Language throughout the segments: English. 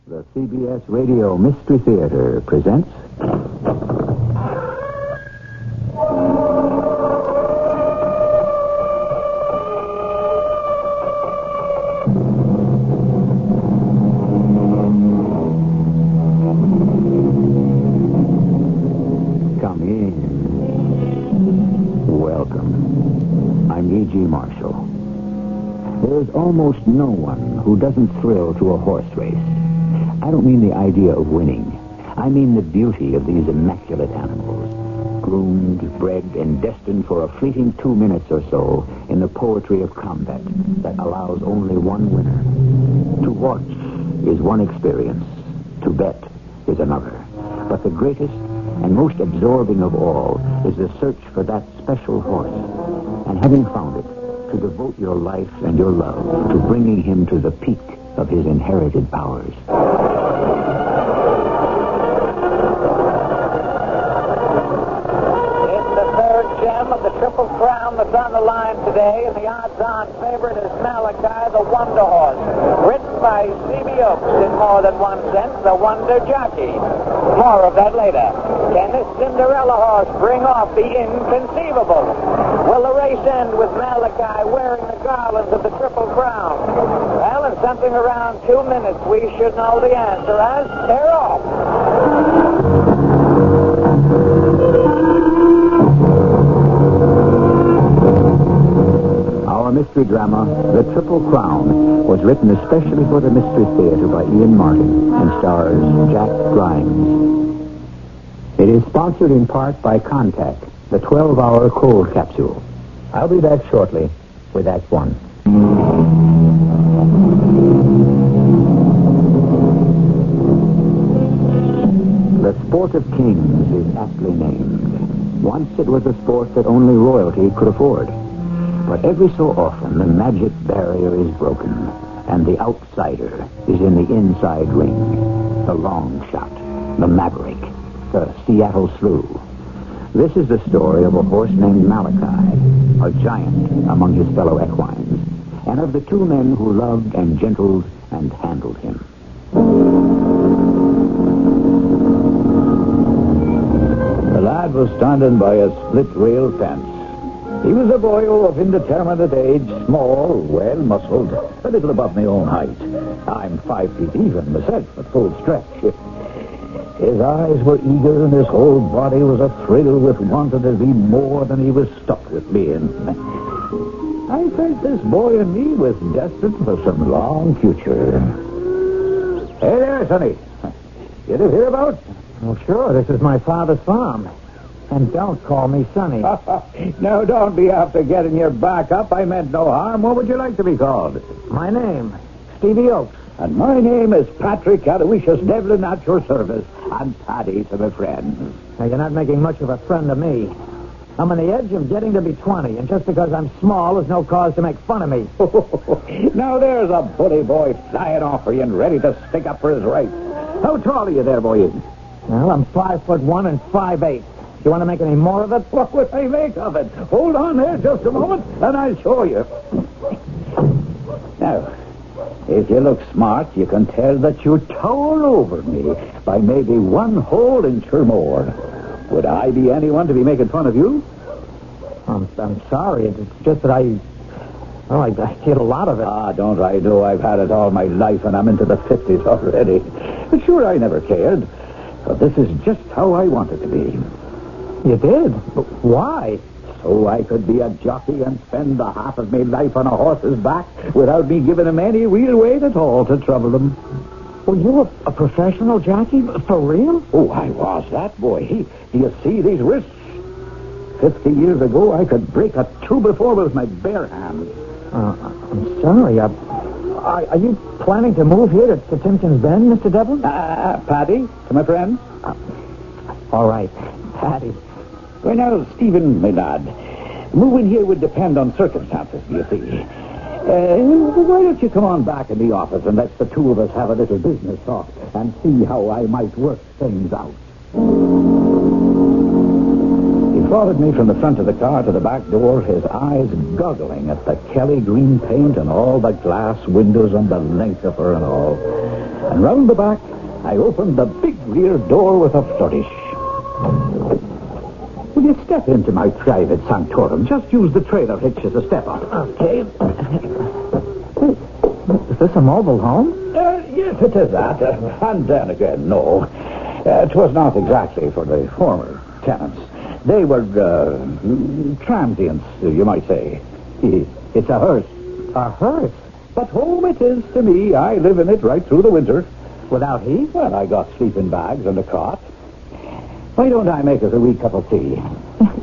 The CBS Radio Mystery Theater presents... Come in. Welcome. I'm E.G. Marshall. There's almost no one who doesn't thrill to a horse race. I don't mean the idea of winning. I mean the beauty of these immaculate animals, groomed, bred, and destined for a fleeting 2 minutes or so in the poetry of combat that allows only one winner. To watch is one experience. To bet is another. But the greatest and most absorbing of all is the search for that special horse. And having found it, to devote your life and your love to bringing him to the peak of his inherited powers. The Triple Crown that's on the line today, and the odds-on favorite is Malachi, the Wonder Horse, written by CBS in more than one sense, the Wonder Jockey. More of that later. Can this Cinderella horse bring off the inconceivable? Will the race end with Malachi wearing the garlands of the Triple Crown? Well, in something around 2 minutes, we should know the answer as they're off. Our mystery drama, The Triple Crown, was written especially for the Mystery Theater by Ian Martin and stars Jack Grimes. It is sponsored in part by Contact, the 12-hour cold capsule. I'll be back shortly with Act One. The Sport of Kings is aptly named. Once it was a sport that only royalty could afford. But every so often, the magic barrier is broken, and the outsider is in the inside ring. The long shot, the maverick, the Seattle Slew. This is the story of a horse named Malachi, a giant among his fellow equines, and of the two men who loved and gentled and handled him. The lad was standing by a split-rail fence. He was a boyo of indeterminate age, small, well-muscled, a little above my own height. I'm 5 feet even myself at full stretch. His eyes were eager and his whole body was athrill with wanting to be more than he was stuck with being. I felt this boy and me was destined for some long future. Hey there, sonny. You live hereabouts? Well, sure. This is my father's farm. And don't call me Sonny. No, don't be after getting your back up. I meant no harm. What would you like to be called? My name, Stevie Oakes. And my name is Patrick Aloysius Devlin at your service. And Paddy to my friends. Now, you're not making much of a friend of me. I'm on the edge of getting to be 20, and just because I'm small is no cause to make fun of me. Now there's a bully boy flying off for you and ready to stick up for his rights. How tall are you there, boy? Well, I'm 5'1" and 5'8". You want to make any more of it? What would I make of it? Hold on there just a moment, and I'll show you. Now, if you look smart, you can tell that you tower over me by maybe 1 whole inch or more. Would I be anyone to be making fun of you? I'm sorry. It's just that I get a lot of it. Ah, don't I know I've had it all my life, and I'm into the 50s already. But sure, I never cared. But this is just how I want it to be. You did? But why? So I could be a jockey and spend the half of my life on a horse's back without me giving him any real weight at all to trouble him. Well, you're a professional jockey? For real? Oh, I was that, boy. Do you see these wrists? 50 years ago, I could break a 2x4 with my bare hands. I'm sorry. Are you planning to move here to Timpkins Bend, Mr. Devlin? Paddy, to my friend. All right, Paddy. Well, now, Stephen, my lad, moving here would depend on circumstances, you see. Why don't you come on back in the office and let the two of us have a little business talk and see how I might work things out. He followed me from the front of the car to the back door, his eyes goggling at the Kelly green paint and all the glass windows on the length of her and all. And round the back, I opened the big rear door with a flourish. Will you step into my private sanctorum? Just use the trailer hitch as a step up. Okay. Is this a mobile home? Yes, it is that. And then again, no. It was not exactly for the former tenants. They were transients, you might say. It's a hearse. A hearse? But home it is to me. I live in it right through the winter. Without heat? Well, I got sleeping bags and a cot. Why don't I make us a wee cup of tea?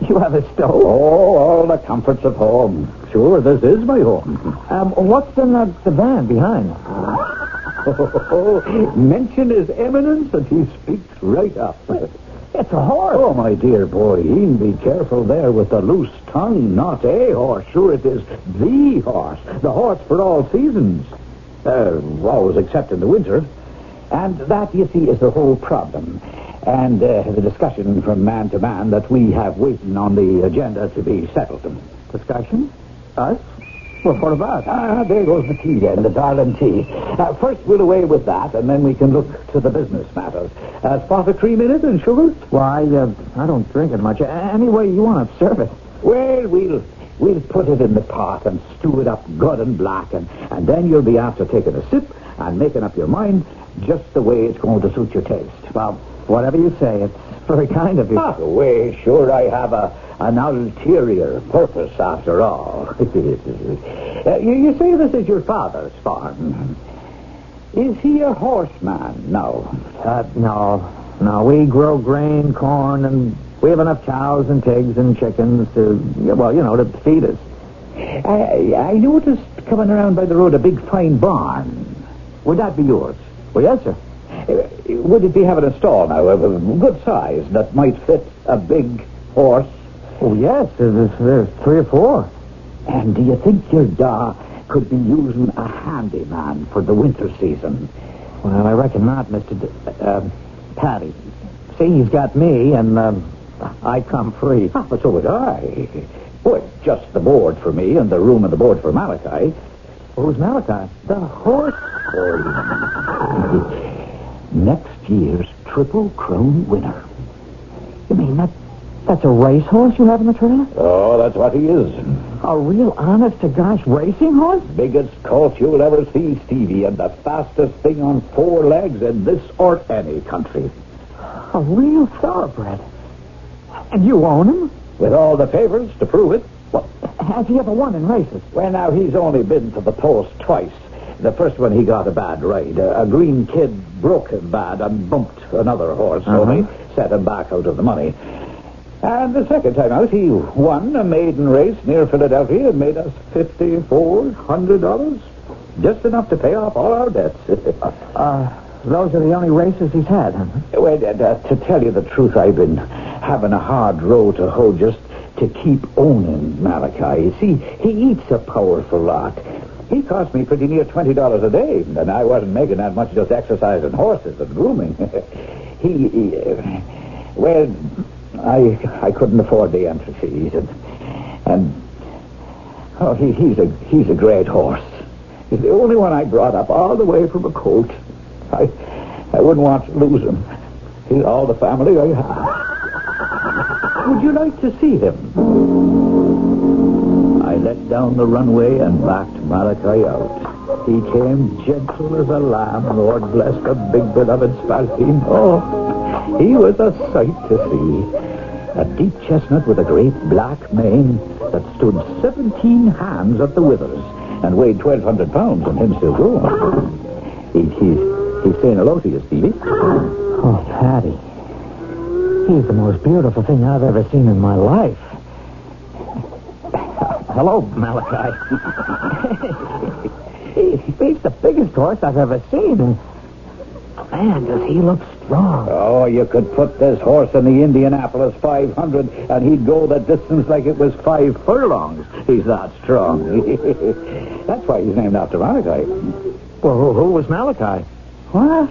You have a stove? Oh, all the comforts of home. Sure, this is my home. What's in that van behind? Mention his eminence and he speaks right up. It's a horse. Oh, my dear boy, be careful there with the loose tongue. Not a horse. Sure, it is the horse. The horse for all seasons. Always except in the winter. And that, you see, is the whole problem. And the discussion from man to man that we have waiting on the agenda to be settled. Discussion? Us? Well, what about? There goes the tea then, the darling tea. First we'll away with that, and then we can look to the business matters. Spot of cream in it and sugar? Why, I don't drink it much. Any way you want to serve it. Well, we'll put it in the pot and stew it up good and black, and then you'll be after taking a sip and making up your mind just the way it's going to suit your taste. Well, whatever you say, it's very kind of you. Well, sure, I have an ulterior purpose after all. You say this is your father's farm. Is he a horseman? No. No, we grow grain, corn, and we have enough cows and pigs and chickens to feed us. I noticed coming around by the road a big fine barn. Would that be yours? Well, yes, sir. Would it be having a stall now, a good size, that might fit a big horse? Oh, yes, there's 3 or 4. And do you think your da could be using a handyman for the winter season? Well, I reckon not, Mr. Patty. See, he's got me, and I come free. But so would I. Well, just the board for me and the room and the board for Malachi. Who's Malachi? The horse. Next year's Triple Crown winner. You mean that's a racehorse you have in the trailer? Oh, that's what he is. A real honest-to-gosh racing horse? Biggest colt you'll ever see, Stevie, and the fastest thing on 4 legs in this or any country. A real thoroughbred. And you own him? With all the favors to prove it. Well, has he ever won in races? Well, now, he's only been to the post twice. The first one he got a bad ride. A green kid broke him bad and bumped another horse, so they set him back out of the money. And the second time out, he won a maiden race near Philadelphia and made us $5,400. Just enough to pay off all our debts. Those are the only races he's had, huh? Well, to tell you the truth, I've been having a hard row to hoe just to keep owning Malachi. You see, he eats a powerful lot. He cost me pretty near $20 a day, and I wasn't making that much just exercising horses and grooming. I couldn't afford the entry fees, he's a great horse. He's the only one I brought up all the way from a colt. I wouldn't want to lose him. He's all the family I have. Would you like to see him? I let down the runway and backed Malachi out. He came gentle as a lamb, Lord bless the big beloved Spalpeen. Oh, he was a sight to see. A deep chestnut with a great black mane that stood 17 hands at the withers and weighed 1,200 pounds and him still growing. He's saying hello to you, Stevie. Oh, Patty. He's the most beautiful thing I've ever seen in my life. Hello, Malachi. He's the biggest horse I've ever seen. And, man, does he look strong. Oh, you could put this horse in the Indianapolis 500 and he'd go the distance like it was 5 furlongs. He's that strong. That's why he's named after Malachi. Well, who was Malachi? What?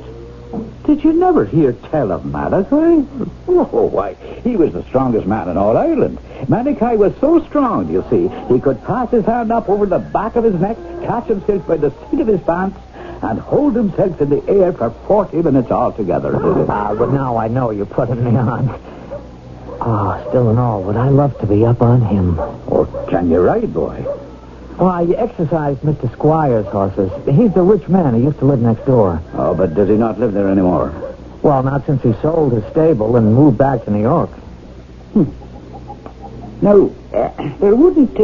Did you never hear tell of Malachi? Oh, why, he was the strongest man in all Ireland. Malachi was so strong, you see, he could pass his hand up over the back of his neck, catch himself by the seat of his pants, and hold himself in the air for 40 minutes altogether. But now I know you're putting me on. Still and all, would I love to be up on him? Oh, can you ride, boy? Well, I exercised Mr. Squire's horses. He's the rich man who used to live next door. Oh, but does he not live there anymore? Well, not since he sold his stable and moved back to New York. Now, there wouldn't,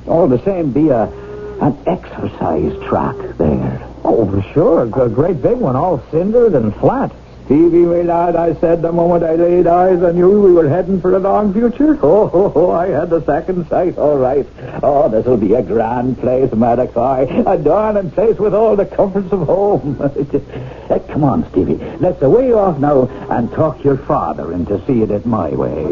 all the same, be an exercise track there. Oh, for sure. A great big one, all cindered and flat. Stevie, my lad, I said the moment I laid eyes on you, we were heading for a long future. I had the second sight, all right. Oh, this'll be a grand place, Malachi. A darling place with all the comforts of home. Come on, Stevie. Let's away off now and talk your father into seeing it my way.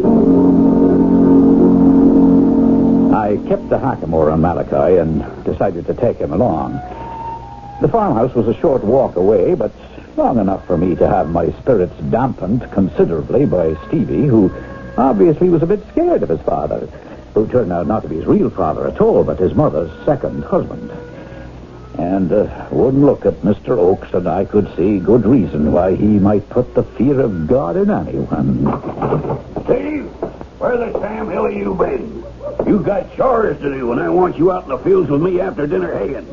I kept the hackamore on Malachi and decided to take him along. The farmhouse was a short walk away, but long enough for me to have my spirits dampened considerably by Stevie, who obviously was a bit scared of his father, who turned out not to be his real father at all, but his mother's second husband. And one look at Mr. Oakes, and I could see good reason why he might put the fear of God in anyone. Steve, where the Sam Hill have you been? You got chores to do, and I want you out in the fields with me after dinner haying.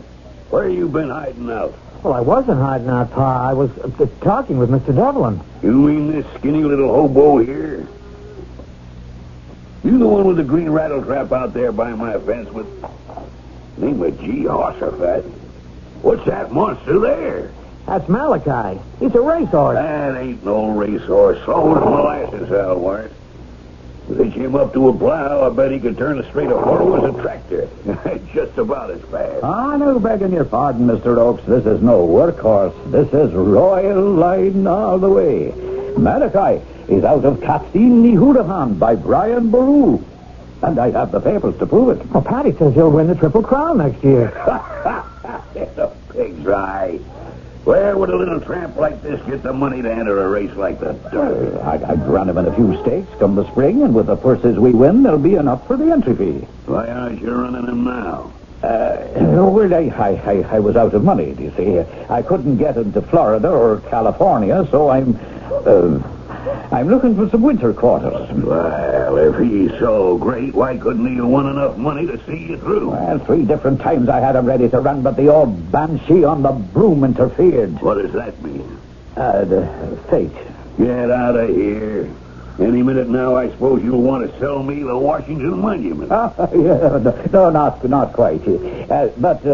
Where you been hiding out? Well, I wasn't hiding out, Pa. I was talking with Mr. Devlin. You mean this skinny little hobo here? You the one with the green rattletrap out there by my fence with... Name of Jehoshaphat. What's that monster there? That's Malachi. He's a racehorse. That ain't no racehorse. Slow as molasses, Alwart. Hitch him up to a plow, I bet he could turn as straight a furrow as a tractor. Just about as fast. No, begging your pardon, Mr. Oakes. This is no workhorse. This is royal line all the way. Malachi is out of Katsini Hurahan by Brian Boru. And I have the papers to prove it. Well, Patty says he'll win the Triple Crown next year. The pig's eye. Where would a little tramp like this get the money to enter a race like the Derby? I'd run him in a few stakes come the spring, and with the purses we win, there'll be enough for the entry fee. Why aren't you running him now? Well, I was out of money, do you see? I couldn't get into Florida or California, so I'm looking for some winter quarters. Well, if he's so great, why couldn't he have won enough money to see you through? Well, 3 different times I had him ready to run, but the old banshee on the broom interfered. What does that mean? The fate. Get out of here. Any minute now, I suppose you'll want to sell me the Washington Monument. No, not quite. But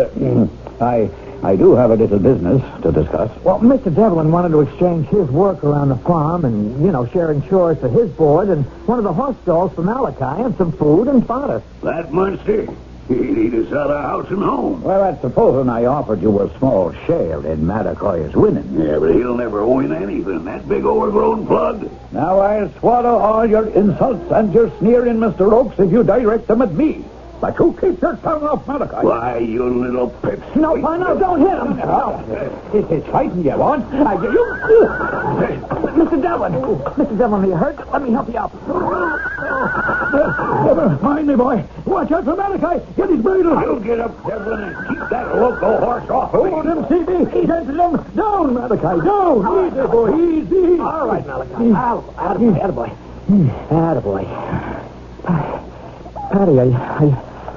I do have a little business to discuss. Well, Mr. Devlin wanted to exchange his work around the farm and, sharing chores for his board and one of the horse stalls for Malachi and some food and fodder. That monster? He'd eat us out of house and home. Well, that's supposing I offered you a small share in Malachi's winning. Yeah, but he'll never win anything. That big overgrown plug. Now I'll swallow all your insults and your sneering, Mr. Oakes, if you direct them at me. But you keep your tongue off Malachi. Why, you little pips. No, Pa, no, don't hit him. It's fighting you want. Mr. Devlin. Mr. Devlin, are you hurt? Let me help you out. Never mind me, boy. Watch out for Malachi. Get his bridle. I'll get up, Devlin, and keep that loco horse off of me. Hold him, CB. Gently him. Down, Malachi. Down. Easy, boy. Easy. All right, Malachi. Attaboy. Attaboy. Patty,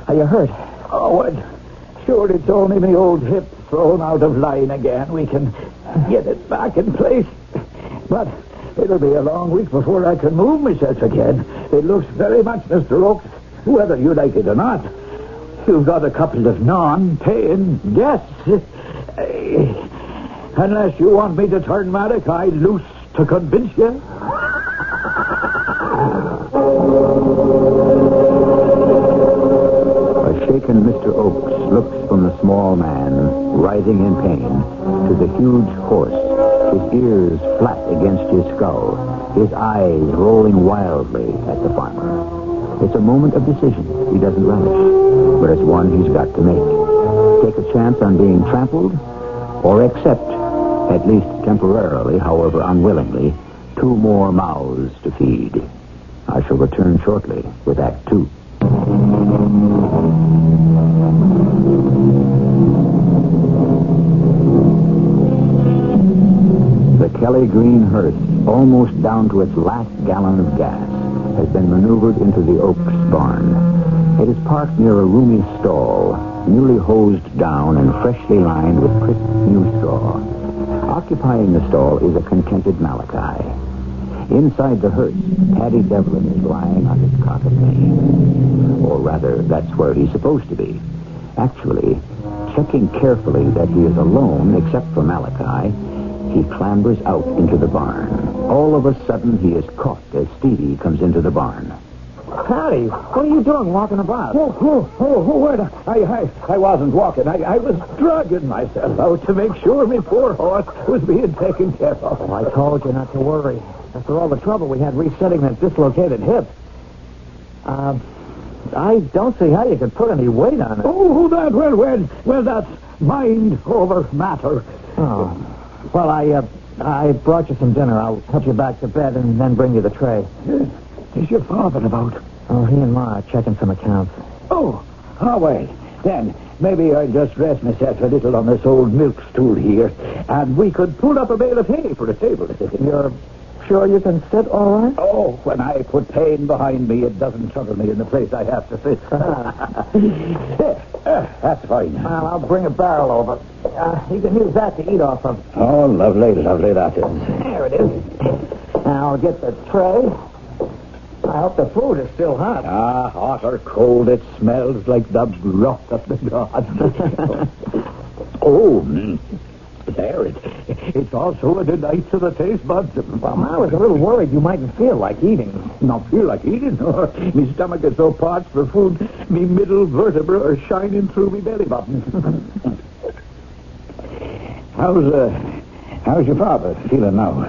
are you hurt? Oh, sure, it's only my old hip thrown out of line again. We can get it back in place. But it'll be a long week before I can move myself again. It looks very much, Mr. Oakes, whether you like it or not. You've got a couple of non-paying guests. Unless you want me to turn Malachi loose to convince you. Shaken Mr. Oakes looks from the small man, writhing in pain, to the huge horse, his ears flat against his skull, his eyes rolling wildly at the farmer. It's a moment of decision. He doesn't relish, but it's one he's got to make. Take a chance on being trampled, or accept, at least temporarily, however unwillingly, 2 more mouths to feed. I shall return shortly with Act 2. The Kelly Green hearse, almost down to its last gallon of gas, has been maneuvered into the Oaks barn. It is parked near a roomy stall, newly hosed down and freshly lined with crisp new straw. Occupying the stall is a contented Malachi. Inside the hearse, Paddy Devlin is lying on his cot of pain. Or rather, that's where he's supposed to be. Actually, checking carefully that he is alone except for Malachi, he clambers out into the barn. All of a sudden, he is caught as Stevie comes into the barn. Paddy, what are you doing walking about? Wait. I wasn't walking. I was dragging myself out to make sure my poor horse was being taken care of. Oh, I told you not to worry. After all the trouble we had resetting that dislocated hip. I don't see how you could put any weight on it. Oh, well, that's mind over matter. Oh. Well, I brought you some dinner. I'll help you back to bed and then bring you the tray. Is your father about? Oh, he and Ma are checking some accounts. Oh, wait. Then maybe I'll just rest myself a little on this old milk stool here, and we could pull up a bale of hay for a table. You're sure you can sit all right? Oh, when I put pain behind me, it doesn't trouble me in the place I have to sit. That's fine. Well, I'll bring a barrel over. You can use that to eat off of. Oh, lovely that is. There it is. Now, I'll get the tray. I hope the food is still hot. Hot or cold, it smells like the broth of the gods. There, it's all so nice to the taste buds. Well, I was a little worried you mightn't feel like eating. Not feel like eating? My stomach is so parched for food, me middle vertebra are shining through me belly button. How's your father feeling now?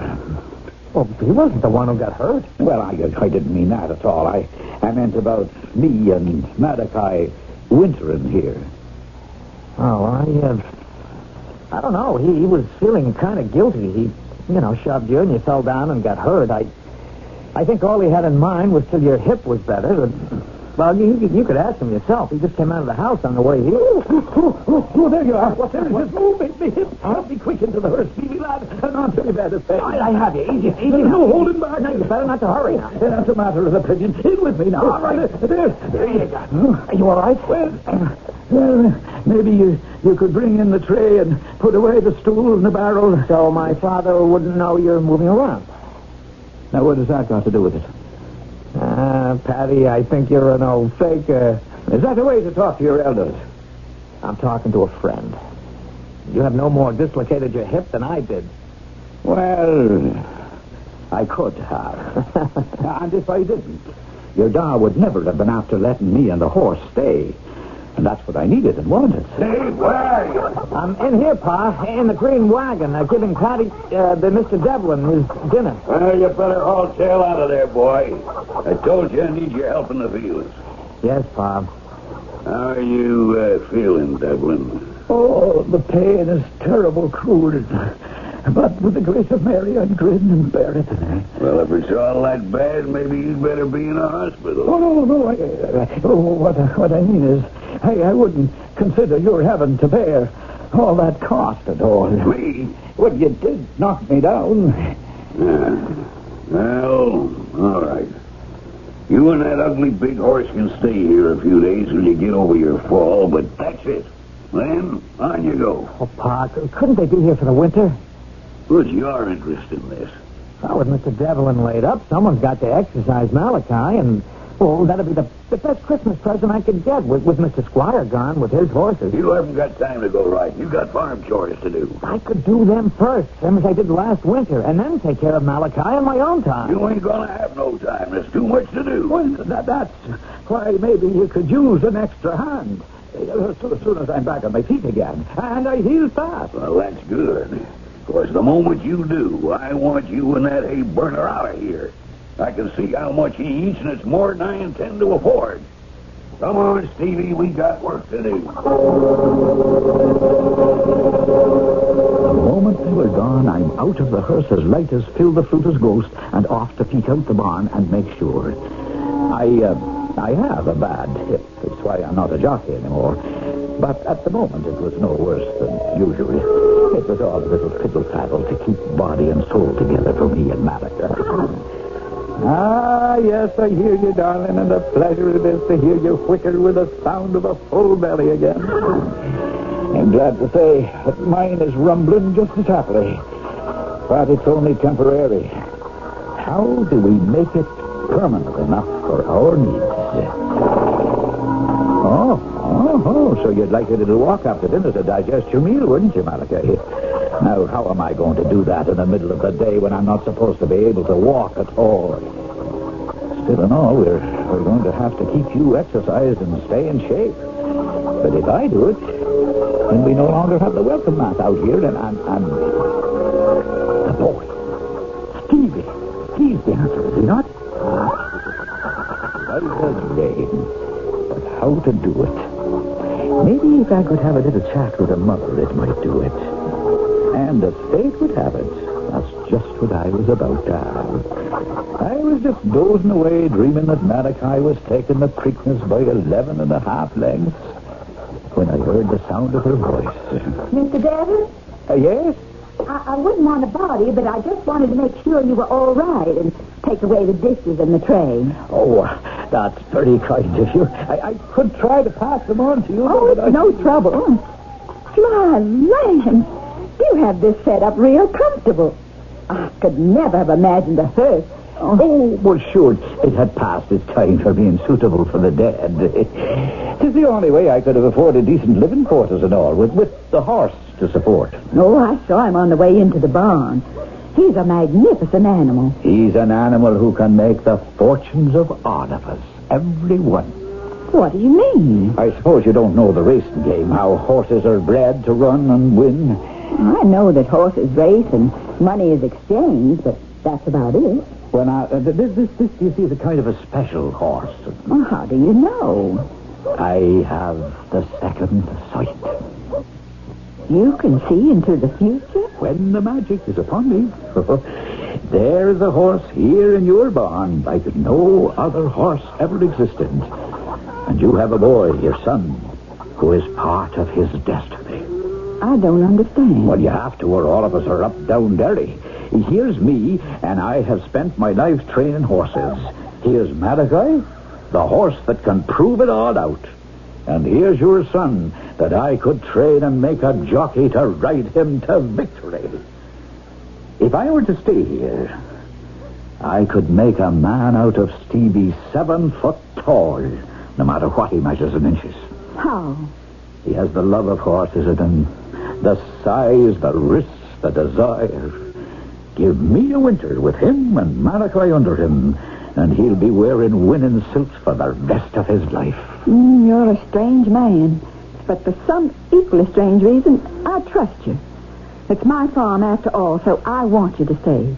Well, he wasn't the one who got hurt. Well, I didn't mean that at all. I meant about me and Malachi wintering here. Oh, I don't know. He was feeling kind of guilty. He, shoved you and you fell down and got hurt. I think all he had in mind was till your hip was better. Well, you could ask him yourself. He just came out of the house on the way here. Oh, there you are. There it is. Oh, me hip. Help me quick into the hearse, Stevie, lad. And on to me bed. I have you. Easy. No, hold him back. No, you better not to hurry now. That's a matter of opinion. In with me now. All right. There you go. Are you all right? Well, maybe you could bring in the tray and put away the stool and the barrel. So my father wouldn't know you're moving around. Now, what has that got to do with it? Paddy, I think you're an old faker. Is that the way to talk to your elders? I'm talking to a friend. You have no more dislocated your hip than I did. Well, I could have. And if I didn't, your da would never have been after letting me and the horse stay. And that's what I needed and wanted. Hey, where are you? I'm in here, Pa, in the green wagon, giving Paddy, Mr. Devlin, his dinner. Well, you better haul tail out of there, boy. I told you I need your help in the fields. Yes, Pa. How are you feeling, Devlin? Oh, the pain is terrible cruel. But with the grace of Mary, I'd grin and bear it. Well, if it's all that bad, maybe you'd better be in a hospital. Oh, no. What I mean is, I wouldn't consider your having to bear all that cost at all. Me? Well, you did knock me down. Yeah. Well, all right. You and that ugly big horse can stay here a few days till you get over your fall, but that's it. Then, on you go. Oh, Pa, couldn't they be here for the winter? What's your interest in this? Well, with Mr. Devlin laid up, someone's got to exercise Malachi, and, well, that'd be the best Christmas present I could get with Mr. Squire gone with his horses. You haven't got time to go riding. You got farm chores to do. I could do them first, same as I did last winter, and then take care of Malachi on my own time. You ain't gonna have no time. There's too much to do. Well, that's why maybe you could use an extra hand. As soon as I'm back on my feet again. And I heal fast. Well, that's good. Of course, the moment you do, I want you and that hay burner out of here. I can see how much he eats, and it's more than I intend to afford. Come on, Stevie, we got work to do. The moment they were gone, I'm out of the hearse as light as Phil the Fruiter's ghost and off to peek out the barn and make sure. I have a bad hip. That's why I'm not a jockey anymore. But at the moment, it was no worse than usual. It was all a little fiddle-faddle to keep body and soul together for me and Malika. Ah, yes, I hear you, darling, and a pleasure it is to hear you whicker with the sound of a full belly again. I'm glad to say that mine is rumbling just as happily. But it's only temporary. How do we make it permanent enough for our needs? Oh, so you'd like a little walk after dinner to digest your meal, wouldn't you, Malika? Now, how am I going to do that in the middle of the day when I'm not supposed to be able to walk at all? Still in all, we're going to have to keep you exercised and stay in shape. But if I do it, then we no longer have the welcome mat out here, and the boy, Stevie. He's the answer, is he not? Like the rain. But how to do it? Maybe if I could have a little chat with a mother, it might do it. And as fate would have it, that's just what I was about to have. I was just dozing away, dreaming that Malachi was taking the Preakness by 11 and a half lengths, when I heard the sound of her voice. Mr. Devon? Yes? I wouldn't want to bother you, but I just wanted to make sure you were all right and take away the dishes and the tray. Oh, that's very kind of you. I could try to pass them on to you. Oh, it's no trouble. My land, you have this set up real comfortable. I could never have imagined a hearse. Oh, well, sure, it had passed its time for being suitable for the dead. It's the only way I could have afforded decent living quarters and all, with the horse to support. Oh, I saw him on the way into the barn. He's a magnificent animal. He's an animal who can make the fortunes of all of us, every one. What do you mean? I suppose you don't know the racing game, how horses are bred to run and win. I know that horses race and money is exchanged, but that's about it. Well, now, this you see, is a kind of a special horse. Well, how do you know? I have the second sight. You can see into the future? When the magic is upon me. There is a horse here in your barn like no other horse ever existed. And you have a boy, your son, who is part of his destiny. I don't understand. Well, you have to, or all of us are up, down, derry. Here's me, and I have spent my life training horses. Here's Malachi, the horse that can prove it all out. And here's your son, that I could train and make a jockey to ride him to victory. If I were to stay here, I could make a man out of Stevie 7 foot tall, no matter what he measures in inches. How? He has the love of horses in him, the size, the wrists, the desire. Give me a winter with him and Malachi under him, and he'll be wearing winning suits for the rest of his life. You're a strange man. But for some equally strange reason, I trust you. It's my farm after all, so I want you to stay.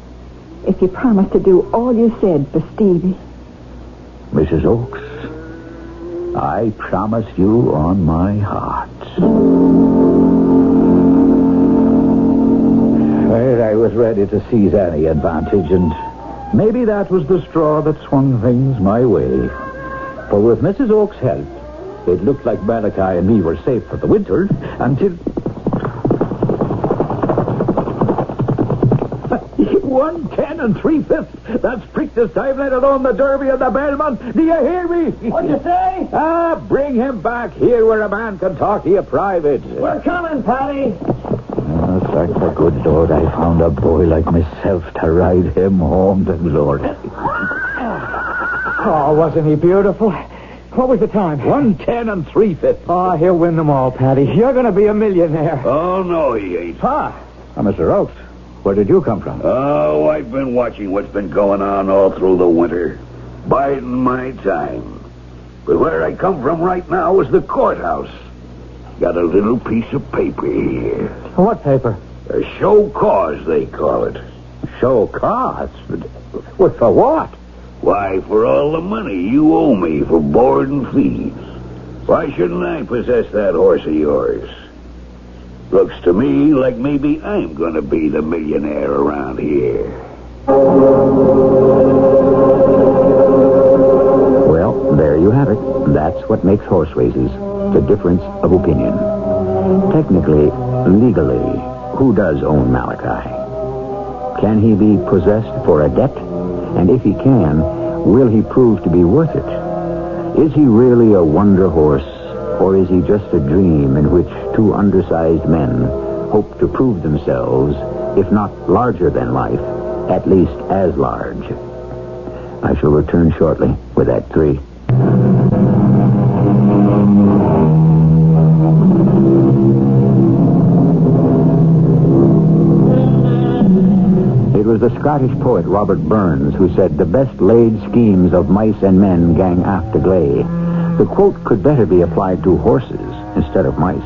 If you promise to do all you said for Stevie. Mrs. Oakes, I promise you on my heart. Well, I was ready to seize any advantage, and maybe that was the straw that swung things my way. For with Mrs. Oakes' help, it looked like Malachi and me were safe for the winter until... 110 3/5. That's Preakness time, let alone the Derby and the Belmont. Do you hear me? What'd you say? Bring him back here where a man can talk to you private. We're coming, Patty. Thank the good Lord I found a boy like myself to ride him home to glory. Oh, wasn't he beautiful? What was the time? 110 3/5. Oh, he'll win them all, Patty. You're going to be a millionaire. Oh, no, he ain't. Pa. Mr. Oakes, where did you come from? Oh, I've been watching what's been going on all through the winter. Biding my time. But where I come from right now is the courthouse. Got a little piece of paper here. What paper? A show cause, they call it. Show cause? What, for what? Why, for all the money you owe me for board and fees. Why shouldn't I possess that horse of yours? Looks to me like maybe I'm going to be the millionaire around here. Well, there you have it. That's what makes horse races. a difference of opinion. Technically, legally, who does own Malachi? Can he be possessed for a debt? And if he can, will he prove to be worth it? Is he really a wonder horse, or is he just a dream in which two undersized men hope to prove themselves, if not larger than life, at least as large? I shall return shortly with Act 3. It was the Scottish poet Robert Burns who said, "The best laid schemes of mice and men gang after gley." The quote could better be applied to horses instead of mice.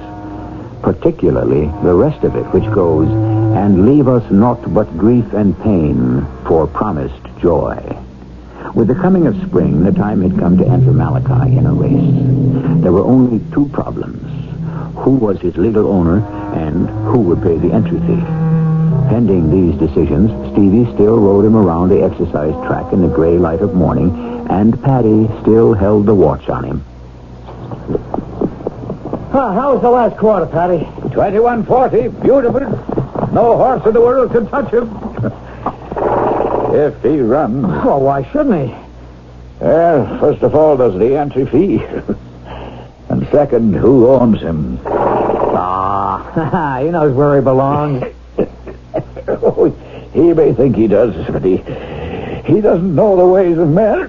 Particularly the rest of it, which goes, "And leave us naught but grief and pain for promised joy." With the coming of spring, the time had come to enter Malachi in a race. There were only two problems. Who was his legal owner, and who would pay the entry fee? Pending these decisions, Stevie still rode him around the exercise track in the gray light of morning, and Paddy still held the watch on him. How was the last quarter, Paddy? 21:40. Beautiful. No horse in the world can touch him. If he runs. Well, why shouldn't he? Well, first of all, there's the entry fee. And second, who owns him? He knows where he belongs. Oh, he may think he does, but he doesn't know the ways of men.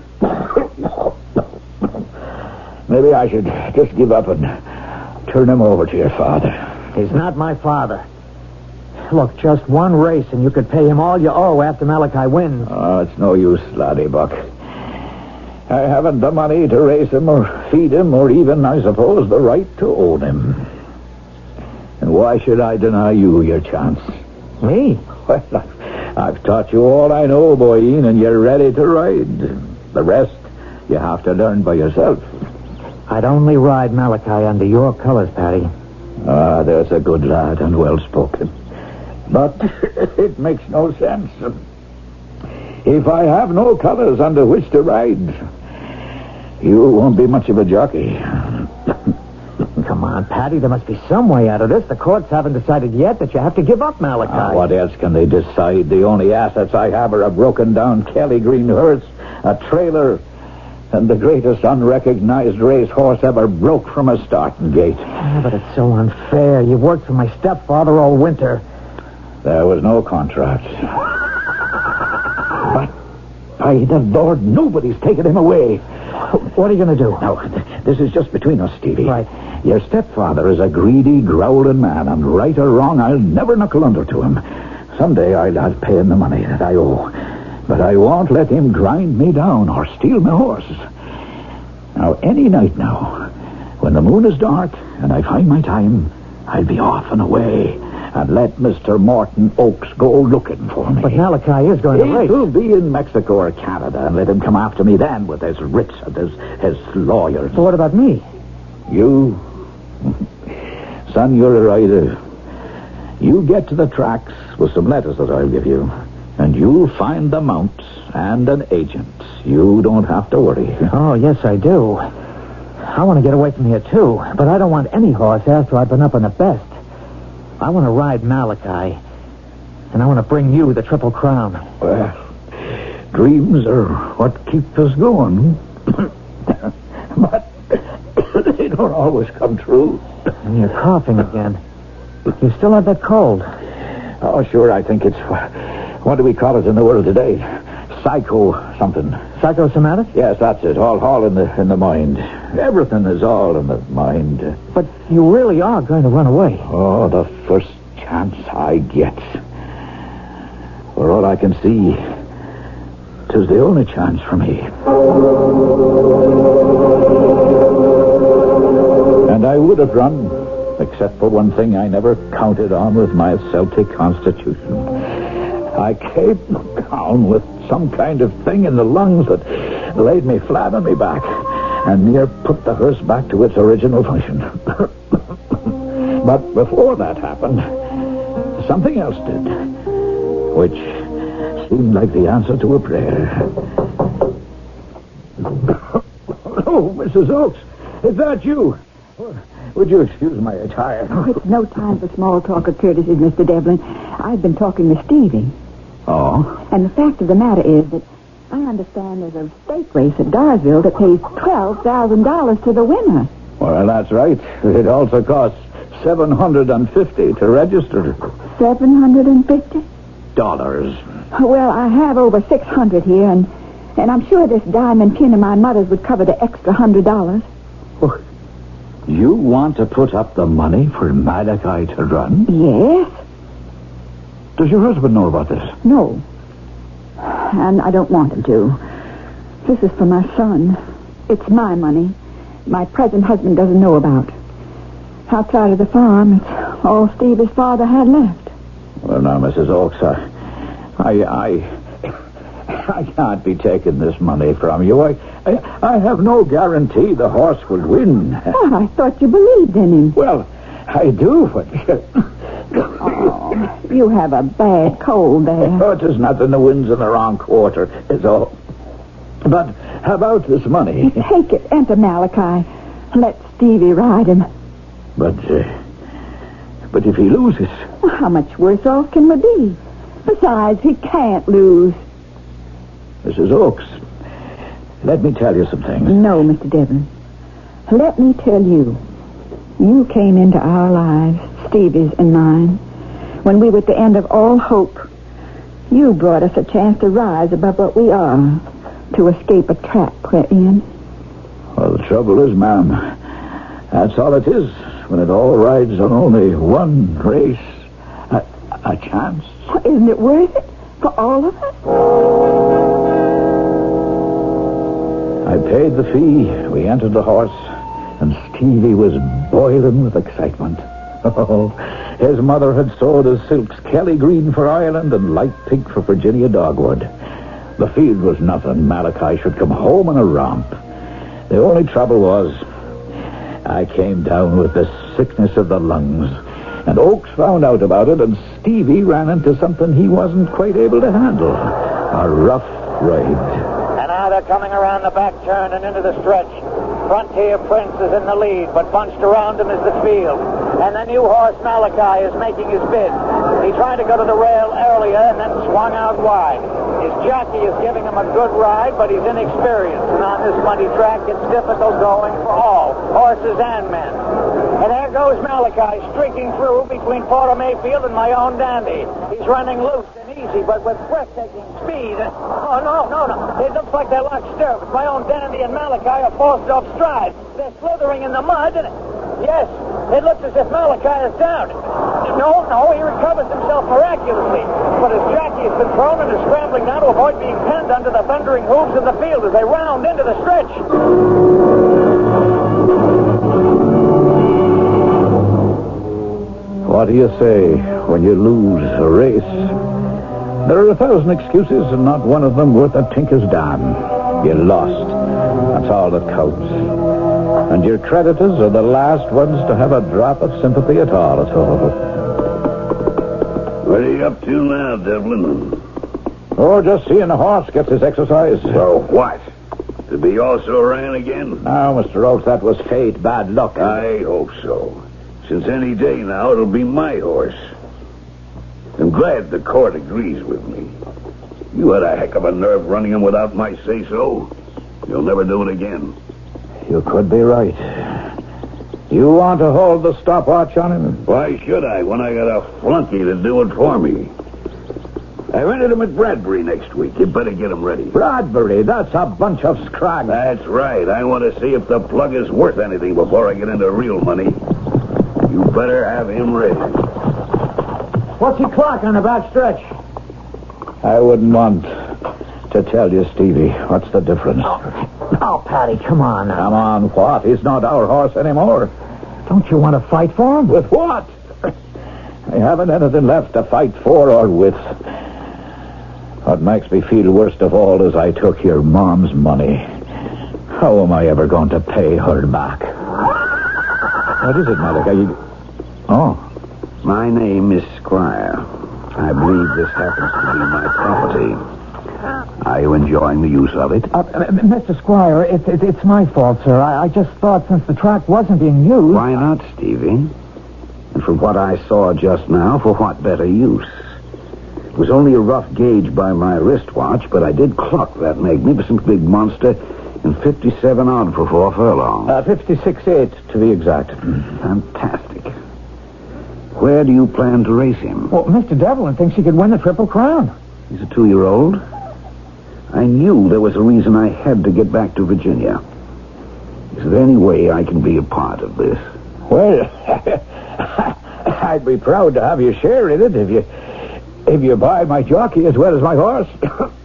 Maybe I should just give up and turn him over to your father. He's not my father. Look, just one race, and you could pay him all you owe after Malachi wins. Oh, it's no use, laddie Buck. I haven't the money to raise him or feed him or even, I suppose, the right to own him. And why should I deny you your chance? Me? Well, I've taught you all I know, boyeen, and you're ready to ride. The rest, you have to learn by yourself. I'd only ride Malachi under your colors, Paddy. Ah, there's a good lad and well-spoken. But it makes no sense. If I have no colors under which to ride, you won't be much of a jockey. Come on, Paddy, there must be some way out of this. The courts haven't decided yet that you have to give up Malachi. What else can they decide? The only assets I have are a broken-down Kelly Green hearse, a trailer, and the greatest unrecognized racehorse ever broke from a starting gate. But it's so unfair. You've worked for my stepfather all winter. There was no contract. But, by the Lord, nobody's taken him away. What are you going to do? Now, this is just between us, Stevie. Right. Your stepfather is a greedy, growling man, and right or wrong, I'll never knuckle under to him. Someday I'll pay him the money that I owe. But I won't let him grind me down or steal my horse. Now, any night now, when the moon is dark and I find my time, I'll be off and away and let Mr. Morton Oakes go looking for me. But Malachi is going to race. He'll be in Mexico or Canada, and let him come after me then with his writs and his lawyers. So what about me? You? Son, you're a rider. You get to the tracks with some letters that I'll give you, and you'll find the mounts and an agent. You don't have to worry. Oh, yes, I do. I want to get away from here, too. But I don't want any horse after I've been up on the best. I want to ride Malachi, and I want to bring you the Triple Crown. Well, dreams are what keep us going. But they don't always come true. And you're coughing again. You still have that cold. Oh, sure, I think it's... What do we call it in the world today? Psycho something. Psychosomatic? Yes, that's it. All in the mind. Everything is all in the mind. But you really are going to run away. Oh, the first chance I get. For all I can see, 'tis the only chance for me. And I would have run, except for one thing I never counted on with my Celtic constitution. I came down with some kind of thing in the lungs that laid me flat on my back and near put the hearse back to its original function. But before that happened, something else did, which seemed like the answer to a prayer. Oh, Mrs. Oakes, is that you? Would you excuse my attire? Oh, it's no time for small talk or courtesies, Mr. Devlin. I've been talking with Stevie. Oh? And the fact of the matter is that I understand there's a stake race at Darsville that pays $12,000 to the winner. Well, that's right. It also costs $750 to register. $750? $. Well, I have over $600 here, and I'm sure this diamond pin of my mother's would cover the extra $100. Well, you want to put up the money for Malachi to run? Yes? Does your husband know about this? No. And I don't want him to. This is for my son. It's my money. My present husband doesn't know about. Outside of the farm, it's all Stevie's father had left. Well, now, Mrs. Oakes, I can't be taking this money from you. I have no guarantee the horse will win. Oh, I thought you believed in him. Well, I do, but... Oh, you have a bad cold there. Oh, it is nothing. The wind's in the wrong quarter, is all. But how about this money? Take it. Enter Malachi. Let Stevie ride him. But if he loses... Well, how much worse off can we be? Besides, he can't lose. Mrs. Oakes, let me tell you some things. No, Mr. Devlin. Let me tell you. You came into our lives, Stevie's and mine, when we were at the end of all hope. You brought us a chance to rise above what we are, to escape a trap we're in. Well, the trouble is, ma'am, that's all it is when it all rides on only one race. A chance. Well, isn't it worth it for all of us? I paid the fee. We entered the horse, and Stevie was boiling with excitement. Oh, his mother had sold his silks Kelly green for Ireland and light pink for Virginia dogwood. The field was nothing. Malachi should come home in a romp. The only trouble was I came down with the sickness of the lungs, and Oakes found out about it, and Stevie ran into something he wasn't quite able to handle. A rough ride. And now they're coming around the back turn and into the stretch. Frontier Prince is in the lead, but bunched around him is the field. And the new horse, Malachi, is making his bid. He tried to go to the rail earlier and then swung out wide. His jockey is giving him a good ride, but he's inexperienced. And on this muddy track, it's difficult going for all, horses and men. And there goes Malachi, streaking through between Porter Mayfield and my own Dandy. He's running loose and easy, but with breathtaking speed. Oh, no. It looks like they're locked stirrups. My own Dandy and Malachi are forced off stride. They're slithering in the mud, and... Yes, it looks as if Malachi is down. No, he recovers himself miraculously. But his jockey has been thrown and is scrambling now to avoid being pinned under the thundering hooves of the field as they round into the stretch. What do you say when you lose a race? There are 1,000 excuses, and not one of them worth a tinker's damn. You lost. That's all that counts. And your creditors are the last ones to have a drop of sympathy at all. What are you up to now, Devlin? Oh, just seeing the horse gets his exercise. So what? To be also ran again? Now, Mr. Oakes, that was fate, bad luck. I hope so. Since any day now, it'll be my horse. I'm glad the court agrees with me. You had a heck of a nerve running him without my say-so. You'll never do it again. You could be right. You want to hold the stopwatch on him? Why should I when I got a flunky to do it for me? I rented him at Bradbury next week. You better get him ready. Bradbury? That's a bunch of scrag. That's right. I want to see if the plug is worth anything before I get into real money. You better have him ready. What's he clock on the back stretch? I wouldn't want to tell you, Stevie. What's the difference? Oh, Patty, come on now. Come on, what? He's not our horse anymore. Don't you want to fight for him? With what? I haven't anything left to fight for or with. What makes me feel worst of all is I took your mom's money. How am I ever going to pay her back? What is it, Malachi? Oh. My name is Squire. I believe this happens to be my property. I you enjoying the use of it? Mr. Squire, it's my fault, sir. I just thought since the track wasn't being used... Why not, Stevie? And from what I saw just now, for what better use? It was only a rough gauge by my wristwatch, but I did clock that magnificent big monster in 57 odd for 4 furlongs. 56.8 to be exact. Fantastic. Where do you plan to race him? Well, Mr. Devlin thinks he could win the Triple Crown. He's a 2-year-old. I knew there was a reason I had to get back to Virginia. Is there any way I can be a part of this? Well, I'd be proud to have you share in it if you buy my jockey as well as my horse.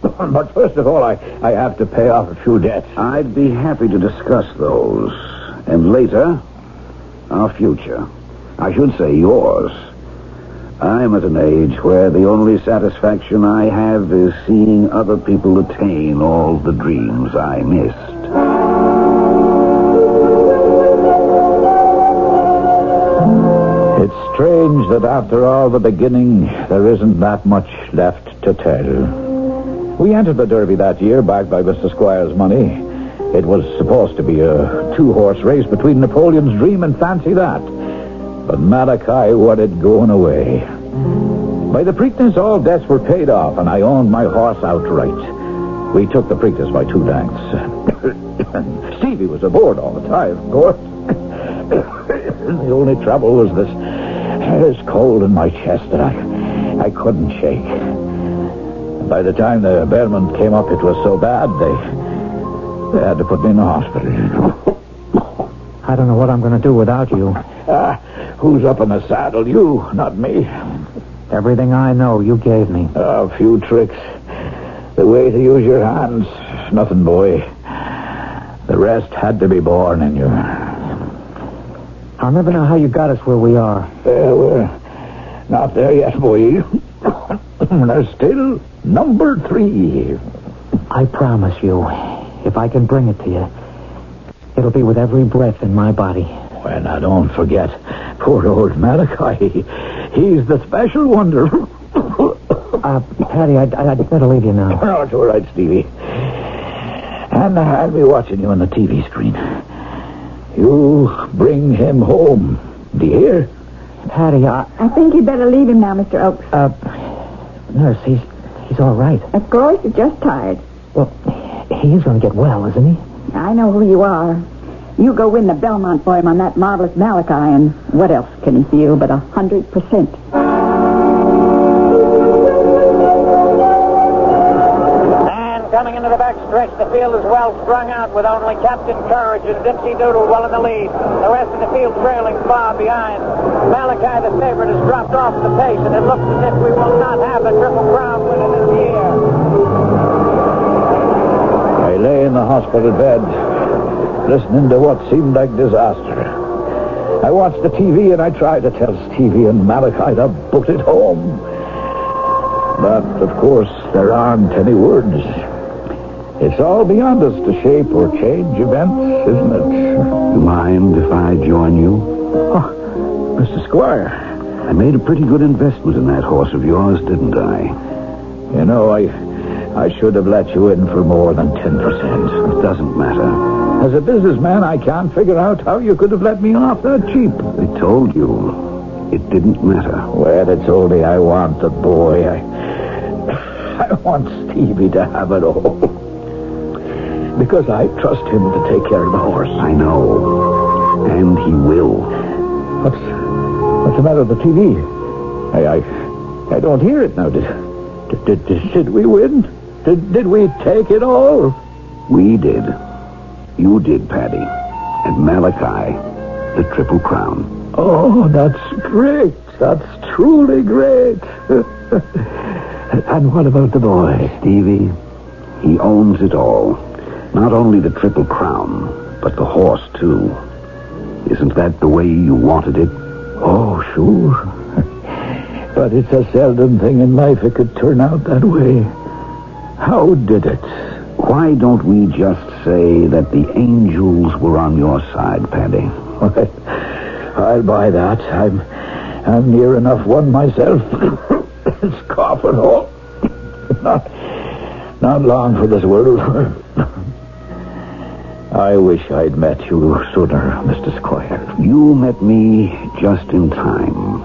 But first of all, I have to pay off a few debts. I'd be happy to discuss those. And later, our future. I should say yours. I'm at an age where the only satisfaction I have is seeing other people attain all the dreams I missed. It's strange that after all the beginning, there isn't that much left to tell. We entered the Derby that year, backed by Mr. Squire's money. It was supposed to be a 2-horse race between Napoleon's Dream and Fancy That. But Malachi wanted going away. By the Preakness, all debts were paid off, and I owned my horse outright. We took the Preakness by 2 lengths. Stevie was aboard all the time, of course. The only trouble was this cold in my chest that I couldn't shake. By the time the bearment came up, it was so bad, they had to put me in the hospital. I don't know what I'm going to do without you. Who's up in the saddle? You, not me. Everything I know, you gave me. A few tricks. The way to use your hands. Nothing, boy. The rest had to be born in you. I'll never know how you got us where we are. We're not there yet, boy. There's still number 3. I promise you, if I can bring it to you, it'll be with every breath in my body. Well, now, don't forget, poor old Malachi. He's the special wonder. Patty, I'd better leave you now. No, it's all right, Stevie. And I'll be watching you on the TV screen. You bring him home. Do you hear? Patty, I think you'd better leave him now, Mr. Oakes. Nurse, he's all right. Of course, he's just tired. Well, he is going to get well, isn't he? I know who you are. You go win the Belmont for him on that marvelous Malachi, and what else can he feel but 100%? Coming into the back stretch, the field is well strung out with only Captain Courage and Dipsy Doodle well in the lead. The rest of the field trailing far behind. Malachi, the favorite, has dropped off the pace, and it looks as if we will not have the Triple Crown winner this year. I lay in the hospital bed, listening to what seemed like disaster. I watched the TV, and I tried to tell Stevie and Malachi to boot it home. But, of course, there aren't any words. It's all beyond us to shape or change events, isn't it? You mind if I join you? Oh, Mr. Squire. I made a pretty good investment in that horse of yours, didn't I? You know, I should have let you in for more than 10%. It doesn't matter. As a businessman, I can't figure out how you could have let me off that cheap. I told you. It didn't matter. Well, it's only I want the boy. I want Stevie to have it all. Because I trust him to take care of the horse. I know. And he will. What's the matter with the TV? I don't hear it now. Did we win? Did we take it all? We did. You did, Paddy. And Malachi, the Triple Crown. Oh, that's great. That's truly great. And what about the boy? Stevie, he owns it all. Not only the Triple Crown, but the horse, too. Isn't that the way you wanted it? Oh, sure. But it's a seldom thing in life it could turn out that way. How did it? Why don't we just say that the angels were on your side, Paddy? Well, I'll buy that. I'm near enough one myself. It's coughing all. Not long for this world. I wish I'd met you sooner, Mr. Squire. You met me just in time.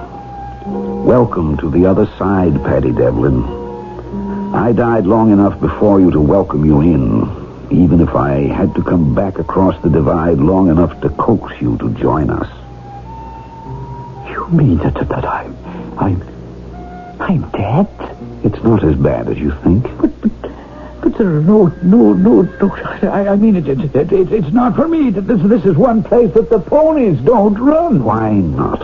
Welcome to the other side, Paddy Devlin. I died long enough before you to welcome you in, even if I had to come back across the divide long enough to coax you to join us. You mean that I'm dead? It's not as bad as you think. But sir, no. I mean, it's not for me. This is one place that the ponies don't run. Why not?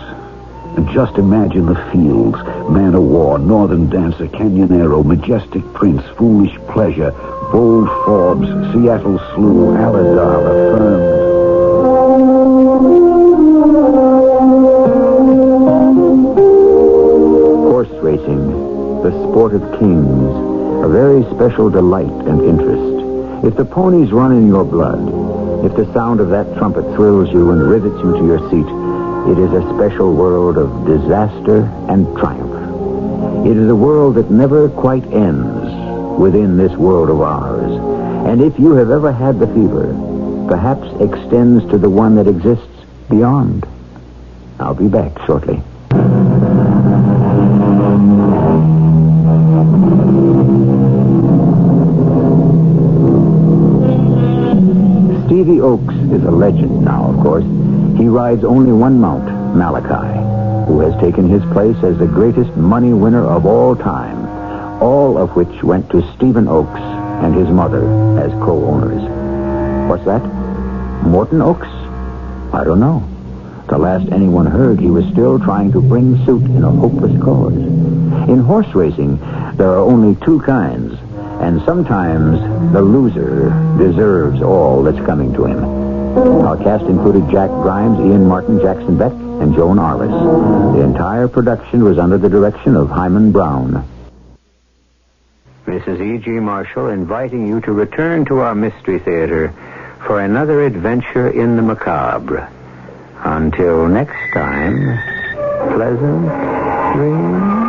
And just imagine the fields, man o' war, northern dancer, canyonero, majestic prince, foolish pleasure, bold Forbes, Seattle slough, Aladar, affirmed. Horse racing, the sport of kings, a very special delight and interest. If the ponies run in your blood, if the sound of that trumpet thrills you and rivets you to your seat, it is a special world of disaster and triumph. It is a world that never quite ends within this world of ours. And if you have ever had the fever, perhaps extends to the one that exists beyond. I'll be back shortly. Stevie Oakes is a legend now, of course. He rides only one mount, Malachi, who has taken his place as the greatest money winner of all time, all of which went to Stephen Oakes and his mother as co-owners. What's that? Morton Oakes? I don't know. The last anyone heard, he was still trying to bring suit in a hopeless cause. In horse racing, there are only two kinds, and sometimes the loser deserves all that's coming to him. Our cast included Jack Grimes, Ian Martin, Jackson Beck, and Joan Arless. The entire production was under the direction of Hyman Brown. Mrs. E.G. Marshall inviting you to return to our Mystery Theater for another adventure in the macabre. Until next time, pleasant dreams.